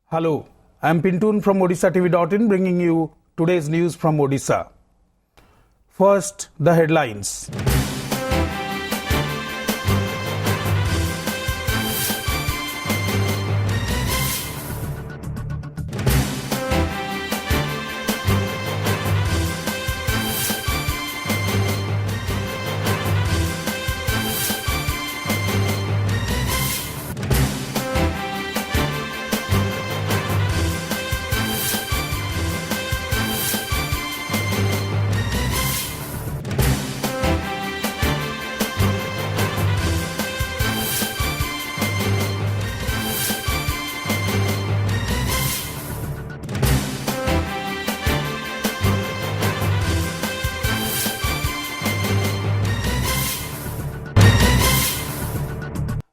Hello, I am Pintun from OdissaTV.in bringing you today's news from Odisha. First, the headlines.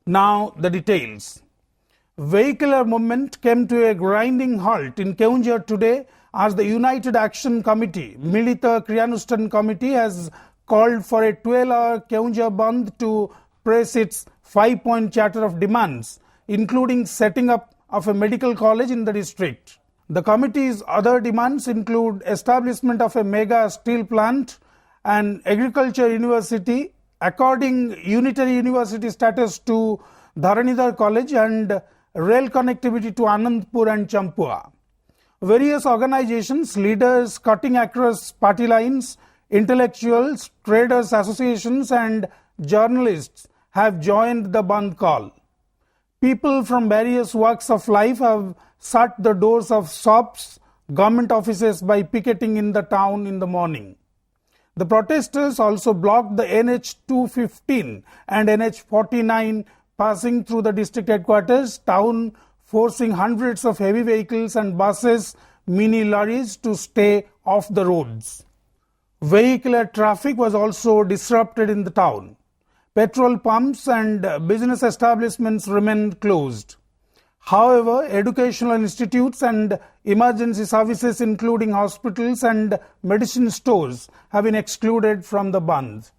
Now the details. Vehicular movement came to a grinding halt in Keonjhar today as the United Action Committee, Milita Kriyanustan Committee, has called for a 12-hour Keonjhar Bandh to press its 5-point charter of demands, including setting up of a medical college in the district. The committee's other demands include establishment of a mega steel plant, an agriculture university, according unitary university status to Dharanidhar College, and rail connectivity to Anandpur and Champua. Various organizations, leaders cutting across party lines, intellectuals, traders associations and journalists have joined the Bandh call. People from various walks of life have shut the doors of shops, government offices by picketing in the town in the morning. The protesters also blocked the NH 215 and NH 49 passing through the district headquarters town, forcing hundreds of heavy vehicles and buses, mini lorries to stay off the roads. Vehicular traffic was also disrupted in the town. Petrol pumps and business establishments remained closed. However, educational institutes and emergency services, including hospitals and medicine stores, have been excluded from the Bandh.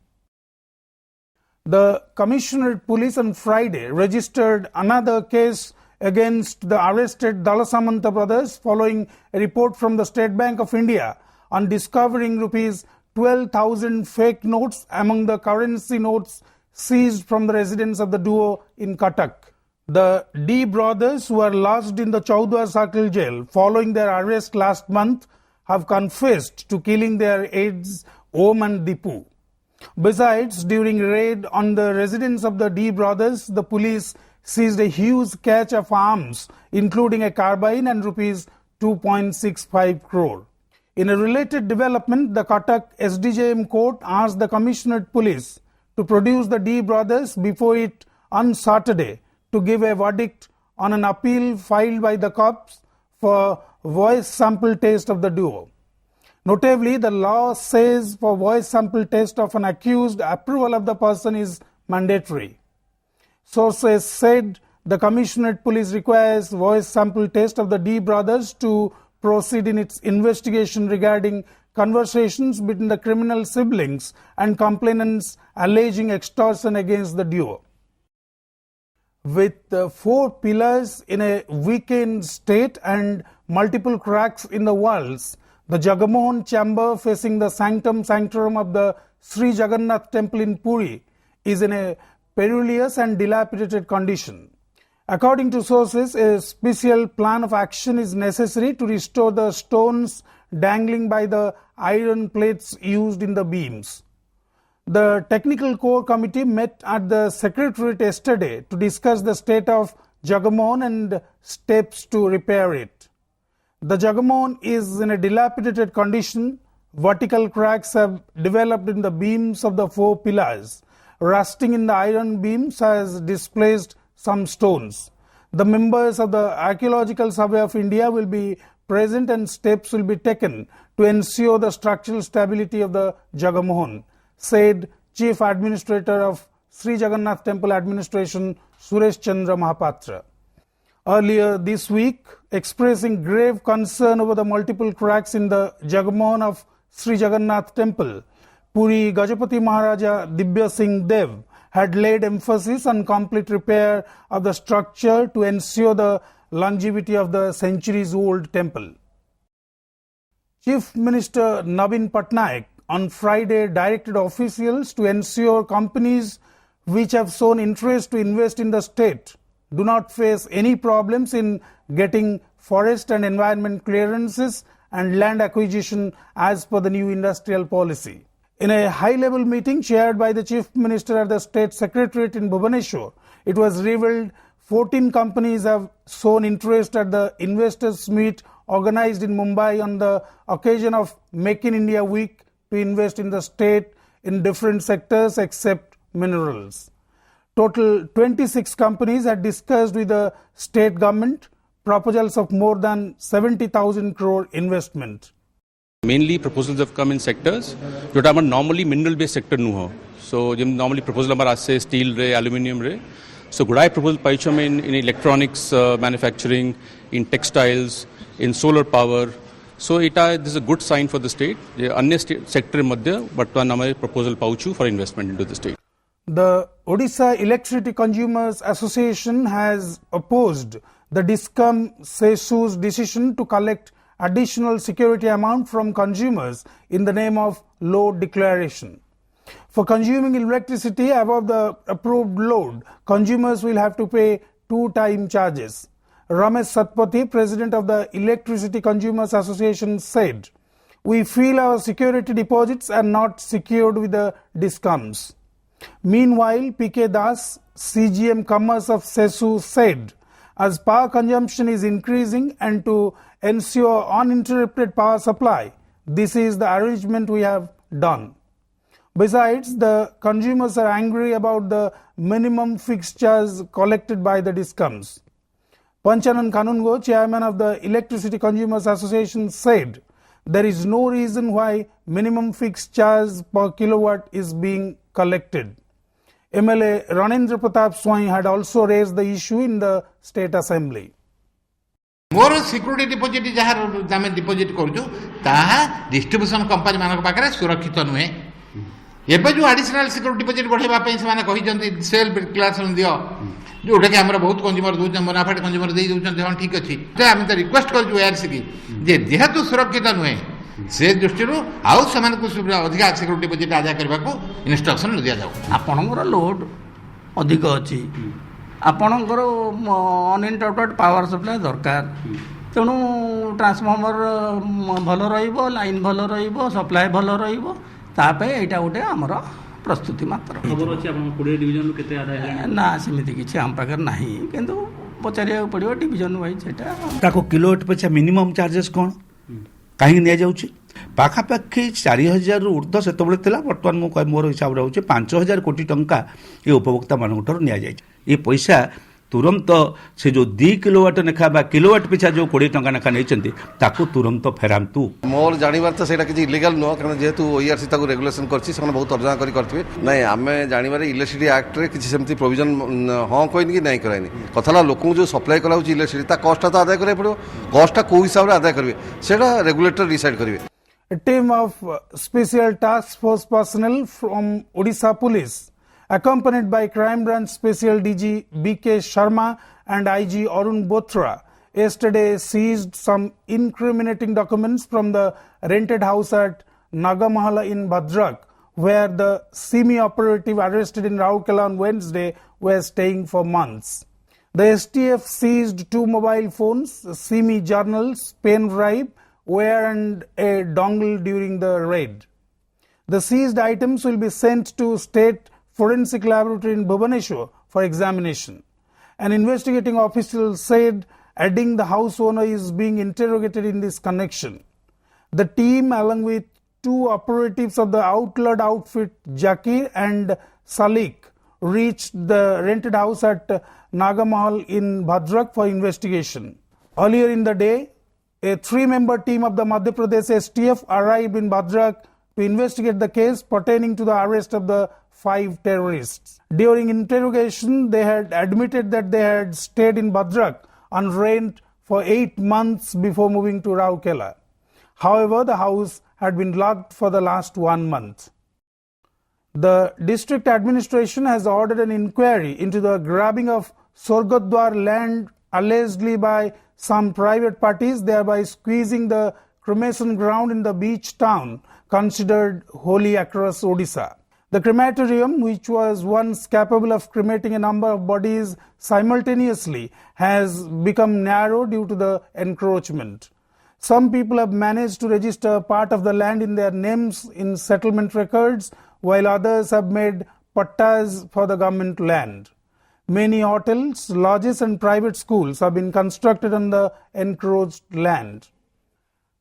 The Commissionerate Police on Friday registered another case against the arrested Dalasamanta brothers following a report from the State Bank of India on discovering rupees 12,000 fake notes among the currency notes seized from the residence of the duo in Cuttack. The D brothers, who are lodged in the Chaudhar Circle jail following their arrest last month, have confessed to killing their aides Om and Dipu. Besides, during raid on the residence of the D brothers, the police seized a huge cache of arms, including a carbine and rupees 2.65 crore. In a related development, the Cuttack SDJM court asked the Commissionerate Police to produce the D brothers before it on Saturday to give a verdict on an appeal filed by the cops for voice sample test of the duo. Notably, the law says for voice sample test of an accused, approval of the person is mandatory. Sources said the Commissionerate Police requires voice sample test of the D brothers to proceed in its investigation regarding conversations between the criminal siblings and complainants alleging extortion against the duo. With 4 pillars in a weakened state and multiple cracks in the walls, the Jagamohan chamber facing the sanctum sanctorum of the Sri Jagannath temple in Puri is in a perilous and dilapidated condition. According to sources, a special plan of action is necessary to restore the stones dangling by the iron plates used in the beams. The Technical Core Committee met at the Secretariat yesterday to discuss the state of Jagamohan and steps to repair it. The Jagamohan is in a dilapidated condition. Vertical cracks have developed in the beams of the 4 pillars. Rusting in the iron beams has displaced some stones. The members of the Archaeological Survey of India will be present and steps will be taken to ensure the structural stability of the Jagamohan, said Chief Administrator of Sri Jagannath Temple Administration Suresh Chandra Mahapatra. Earlier this week, expressing grave concern over the multiple cracks in the Jagamohan of Sri Jagannath Temple, Puri Gajapati Maharaja Dibya Singh Dev had laid emphasis on complete repair of the structure to ensure the longevity of the centuries-old temple. Chief Minister Navin Patnaik on Friday directed officials to ensure companies which have shown interest to invest in the state do not face any problems in getting forest and environment clearances and land acquisition as per the new industrial policy. In a high-level meeting chaired by the Chief Minister at the State Secretariat in Bhubaneswar, it was revealed 14 companies have shown interest at the investors' meet organized in Mumbai on the occasion of Make in India Week to invest in the state in different sectors except minerals. Total 26 companies had discussed with the state government proposals of more than 70,000 crore investment. Mainly proposals have come in sectors that are normally mineral based sector nu ho. So normally proposal amar aase steel re, aluminium re. So gudai proposal paicham in electronics manufacturing, in textiles, in solar power. So this is a good sign for the state. Anya sector madhya bartman amare proposal pauchu for investment into the state. The Odisha Electricity Consumers Association has opposed the DISCOM CESU's decision to collect additional security amount from consumers in the name of load declaration. For consuming electricity above the approved load, consumers will have to pay 2-time charges. Ramesh Satpathy, president of the Electricity Consumers Association, said, "We feel our security deposits are not secured with the DISCOMs." Meanwhile, P.K. Das, CGM Commerce of CESU, said, as power consumption is increasing and to ensure uninterrupted power supply, this is the arrangement we have done. Besides, the consumers are angry about the minimum fixed charge collected by the DISCOMs. Panchanan Kanungo, chairman of the Electricity Consumers Association, said, there is no reason why minimum fixed charge per kilowatt is being collected. MLA Ranendra Pratap Swai had also raised the issue in the State Assembly. More security deposit जहाँ आम deposit करूँ ताहा distribution company मान पाखे सुरक्षित नुहे एवं जो आडिशनल सिक्यूरिटी डिपोजिट बढ़ाई से सेल्फ डिक्लारेशन दियो जोटा कि आम बहुत कंज्यूमर दूसरे मोनाफाइड कंज्यूमर दे दूसरे हाँ ठीक अच्छे आम तो रिक्वेस्ट करूँ एआरसी की जेहेतु सुरक्षित नुहे से दृष्टि आउ से अधिक सिक्यूरिटी डिपोजिट आदाय करने को इंस्ट्रक्शन दि जाऊ आपणकर लोड अधिक अच्छी आपणकर अनइंटरप्टेड पावर सप्लाई दरकार तेणु ट्रांसफॉर्मर भल लाइन भल सप्लाई भल रहा गोटे आमर प्रस्तुति मात्र ना सेमती किसी आम पाखे ना कि पचार पड़ो डिविजन वाइज किलोवाट पिछा मिनिमम चार्जेस कौन कहीं नि जाऊँगी पाखापाखि 4,000 रु ऊर्ध्व से बर्तमान मुझे मोर हिसाब से 5,000 कोटी टंका ये उपभोक्ता मान ये पैसा तुरंत से जो 2 किलोवाट लेखा किलोवाट पिछा जो 20 टंका लेखा नहीं तुरंत फेरातु मोर जानवर तो सही किसी इलिगाल नुह कारण जेहेतु ओईआरसी रेगुलेशन कर बहुत अर्जना करेंगे ना आम जानवर इलेक्ट्रिसिटी एक्ट रे किसी सेमती प्रोविजन हाँ कहनी कि नहीं करानी कथा लोक जो सप्लाई करा इलेक्ट्रिसिटी कस्टा तो आदाय करा पड़ो कस्टा कौ हिसाब से आदाय करेंगे से रेगुलेटर डिसाइड करेंगे. A team of special task force personnel from Odisha Police, accompanied by Crime Branch Special DG B.K. Sharma and IG Arun Bothra, yesterday seized some incriminating documents from the rented house at Nagamahala in Bhadrak, where the semi-operative arrested in Rourkela on Wednesday were staying for months. The STF seized 2 mobile phones, semi-journals, pen drive, wire and a dongle during the raid. The seized items will be sent to State Forensic Laboratory in Bhubaneswar for examination. An investigating official said adding the house owner is being interrogated in this connection. The team, along with 2 operatives of the outlawed outfit Jakir and Salik, reached the rented house at Nagamahal in Bhadrak for investigation. Earlier in the day, a 3-member team of the Madhya Pradesh STF arrived in Bhadrak to investigate the case pertaining to the arrest of the 5 terrorists. During interrogation, they had admitted that they had stayed in Bhadrak on rent for 8 months before moving to Rourkela. However, the house had been locked for the last 1 month. The district administration has ordered an inquiry into the grabbing of Sorgodwar land allegedly by some private parties, thereby squeezing the cremation ground in the beach town considered holy across Odisha. The crematorium, which was once capable of cremating a number of bodies simultaneously, has become narrow due to the encroachment. Some people have managed to register part of the land in their names in settlement records, while others have made pattas for the government land. Many hotels, lodges and private schools have been constructed on the encroached land.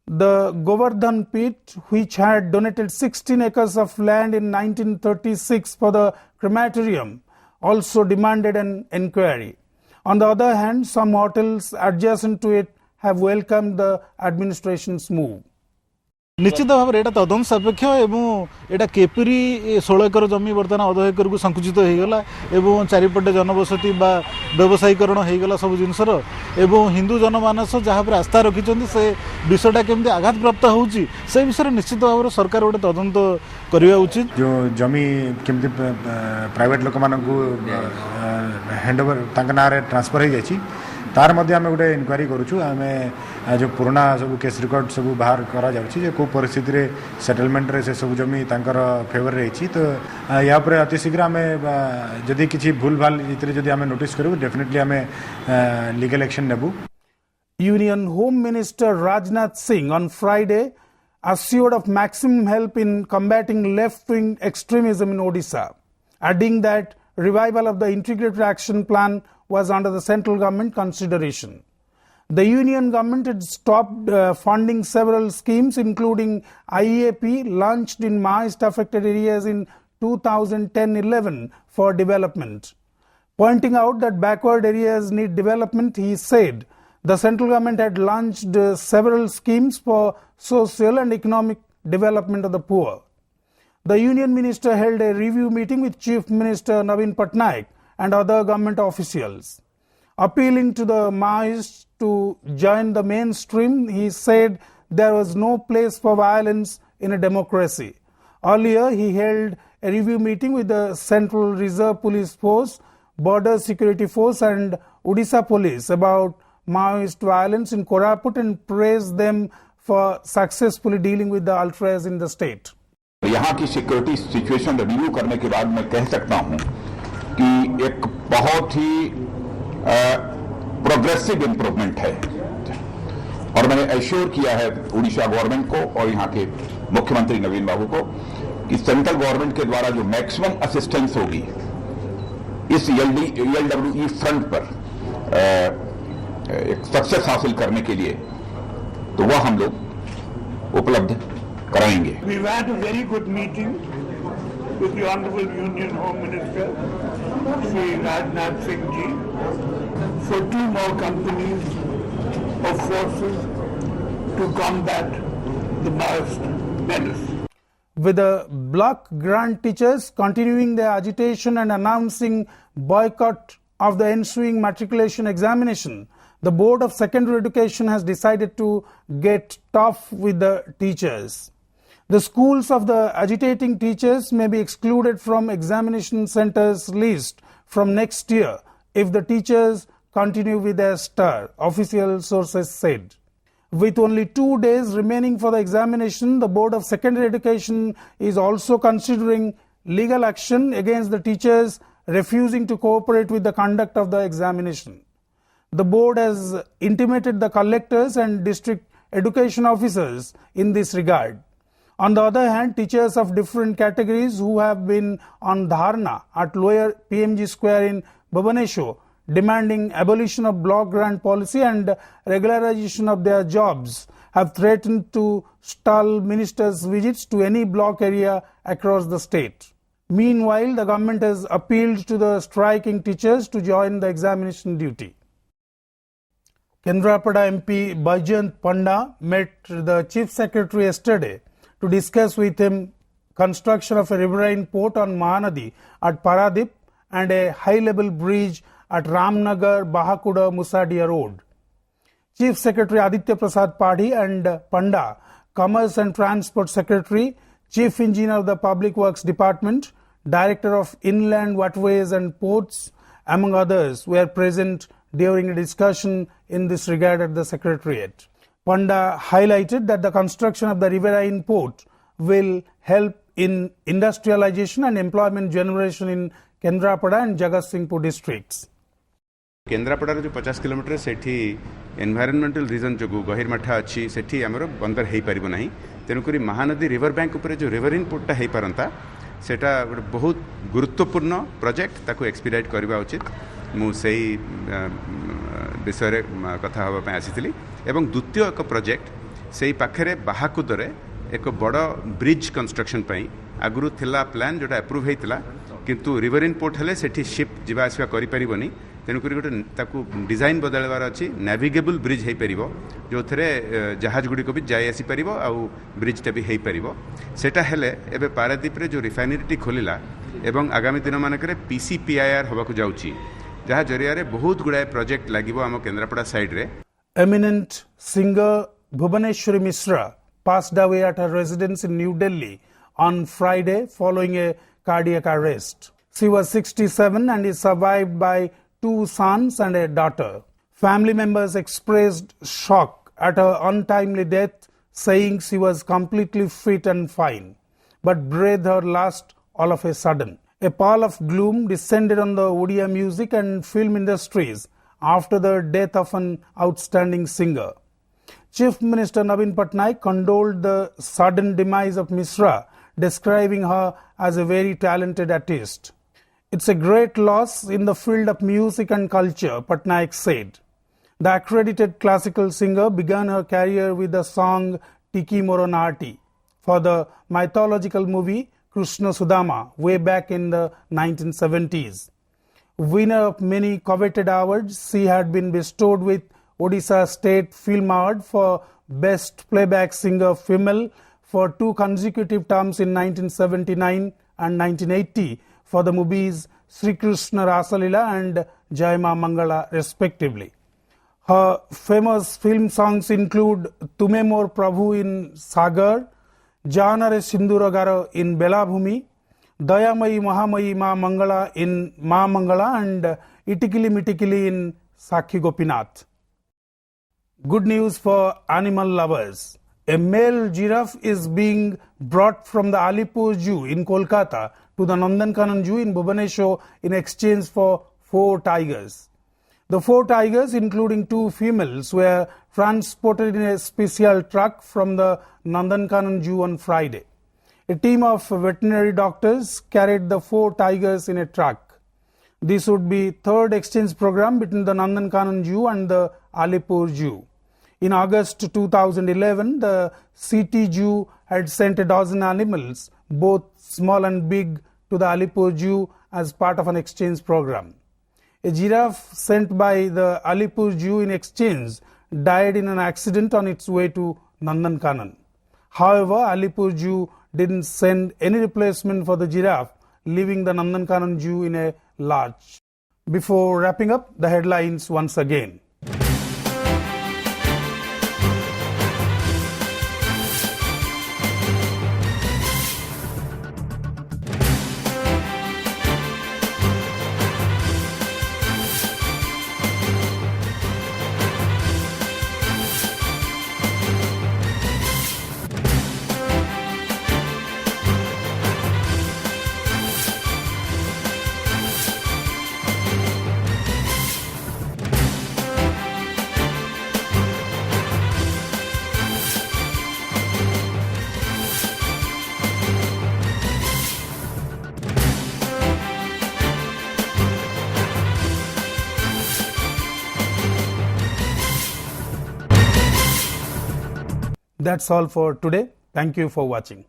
The Govardhan pit, which had donated 16 acres of land in 1936 for the crematorium, also demanded an inquiry. On the other hand, some hotels adjacent to it have welcomed the administration's move. निश्चित भाव में तदंत सापेक्ष एवं यहाँ capri 16 एकर जमी बर्तमान अध एकर को संकुचित होगला एवं चारिपटे जनबसति बा व्यवसायीकरण होगला सब जिनसर एवं हिंदू जनमानस जहाँ पर आस्था रखिंट से विषयटा केमती आघात प्राप्त होची से विषय निश्चित भाव में सरकार गोटे तदंत करवा उचित। जो जमी केमती प्राइवेट लोक मानकू हैंडओवर तांका नारे ट्रांसफर हो जाइए तार मध्य आम गोटे इनक्वारी करूँ आम जो पुराना सब केस रिकॉर्ड सब बाहर करा जाउछि को परिस्थिति रे सेटलमेंट रे से सब जमी तांकर फेवर रही तो या पर अति शीघ्र आम जदि किसी भूल भाल इतरे जदि आम नोटिस करूँ डेफिनेटली आम लीगल एक्शन नेबू। Union Home Minister Rajnath Singh on Friday assured of maximum help in combating left-wing extremism in Odisha, adding that revival of the integrated action plan was under the central government consideration. The union government had stopped funding several schemes, including IEAP launched in Maoist-affected areas in 2010-11 for development. Pointing out that backward areas need development, he said the central government had launched several schemes for social and economic development of the poor. The union minister held a review meeting with Chief Minister Naveen Patnaik and other government officials. Appealing to the Maoists to join the mainstream, he said there was no place for violence in a democracy. Earlier, he held a review meeting with the Central Reserve Police Force, Border Security Force and Odisha Police about Maoist violence in Koraput and praised them for successfully dealing with the ultras in the state. यहाँ की security situation review करने के बाद मैं कह सकता हूं कि एक बहुत ही प्रोग्रेसिव इंप्रूवमेंट है और मैंने एश्योर किया है उड़ीसा गवर्नमेंट को और यहाँ के मुख्यमंत्री नवीन बाबू को कि सेंट्रल गवर्नमेंट के द्वारा जो मैक्सिमम असिस्टेंस होगी इस ELWE फ्रंट पर एक सक्सेस हासिल करने के लिए तो वह हम लोग उपलब्ध कराएंगे। We've had a very good meeting with the Honorable Union Home Minister, Shri Rajnath Singh Ji, for 2 more companies of forces to combat the Maoist menace. With the block grant teachers continuing their agitation and announcing boycott of the ensuing matriculation examination, the Board of Secondary Education has decided to get tough with the teachers. The schools of the agitating teachers may be excluded from examination centers list from next year if the teachers continue with their stir, official sources said. With only 2 days remaining for the examination, the Board of Secondary Education is also considering legal action against the teachers refusing to cooperate with the conduct of the examination. The board has intimated the collectors and district education officers in this regard. On the other hand, teachers of different categories who have been on dharna at lower PMG Square in Bhubaneswar demanding abolition of block grant policy and regularization of their jobs have threatened to stall ministers' visits to any block area across the state. Meanwhile, the government has appealed to the striking teachers to join the examination duty. Kendrapada MP Baijayant Panda met the Chief Secretary yesterday to discuss with him construction of a riverine port on Mahanadi at Paradip and a high-level bridge at Ramnagar Bahakuda Musadia Road. Chief Secretary Aditya Prasad Padhi and Panda, Commerce and Transport Secretary, Chief Engineer of the Public Works Department, Director of Inland Waterways and Ports, among others, were present during a discussion in this regard at the Secretariat. Panda highlighted that the construction of the Riverine port will help in industrialization and employment generation in Kendrapada and Jagatsinghpur districts. केन्द्रापड़ार जो 50 kilometre सेठी environmental reason जो गहिरमाठा अच्छी सेठी आमर बंदर हो पार ना तेणुक Mahanadi river bank उपर जो riverine पोर्टा हो पारंता सेटा बहुत गुरुत्वपूर्ण प्रोजेक्ट ताको एक्सपीडाइट करवा उचित मुझे विषय कथा हाँपाई आसी एवं द्वितीय एक प्रोजेक्ट से पाखे बाहाकुदरे एक बड़ ब्रिज कंस्ट्रक्शन आगुरी थिला प्लान जोटा अप्रूव होता किंतु रिवरिन पोर्ट हेले सेठी शिप जीवा आसवा करि परिबनी तेणुक गोटे ताकू डिजाइन बदलवार अच्छी नेविगेबल ब्रिज हो पार जो थे जहाज गुड़िक भी जाई आसी पार आउ ब्रिजटा भी हो पार सेटा हेले एबे पारादीप रे जो रिफाइनरी खोलिला एवं आगामी दिन मानक PCPIR होबाकू जाउची जहाँ जरिया बहुत गुड़ाए प्रोजेक्ट लगे आम केन्द्रापड़ा साइड रे. Eminent singer Bhubaneshwari Mishra passed away at her residence in New Delhi on Friday following a cardiac arrest. She was 67 and is survived by 2 sons and a daughter. Family members expressed shock at her untimely death, saying she was completely fit and fine, but breathed her last all of a sudden. A pall of gloom descended on the Odia music and film industries after the death of an outstanding singer. Chief Minister Naveen Patnaik condoled the sudden demise of Mishra, describing her as a very talented artist. It's a great loss in the field of music and culture, Patnaik said. The accredited classical singer began her career with the song Tiki Moro Naati for the mythological movie Krishna Sudama way back in the 1970s. Winner of many coveted awards, she had been bestowed with Odisha State Film Award for Best Playback Singer Female for 2 consecutive terms in 1979 and 1980 for the movies Sri Krishna Rasalila and Jayama Mangala respectively. Her famous film songs include Tume Mor Prabhu in Sagar, Janare Sinduragara in Belabhumi, Dayamayi Mahamayi Ma Mangala in Ma Mangala and Itikili Mitikili in Sakhi Gopinath. Good news for animal lovers. A male giraffe is being brought from the Alipur Zoo in Kolkata to the Nandankanan Zoo in Bhubaneswar in exchange for 4 tigers. The 4 tigers, including 2 females, were transported in a special truck from the Nandankanan Zoo on Friday. A team of veterinary doctors carried the 4 tigers in a truck. This would be 3rd exchange program between the Nandankanan Zoo and the Alipur Zoo. In August 2011, the CT Zoo had sent a dozen animals, both small and big, to the Alipur Zoo as part of an exchange program. A giraffe sent by the Alipur Zoo in exchange died in an accident on its way to Nandankanan. However, Alipur Zoo didn't send any replacement for the giraffe, leaving the Nandankanan Zoo in a lurch. Before wrapping up, the headlines once again. That's all for today. Thank you for watching.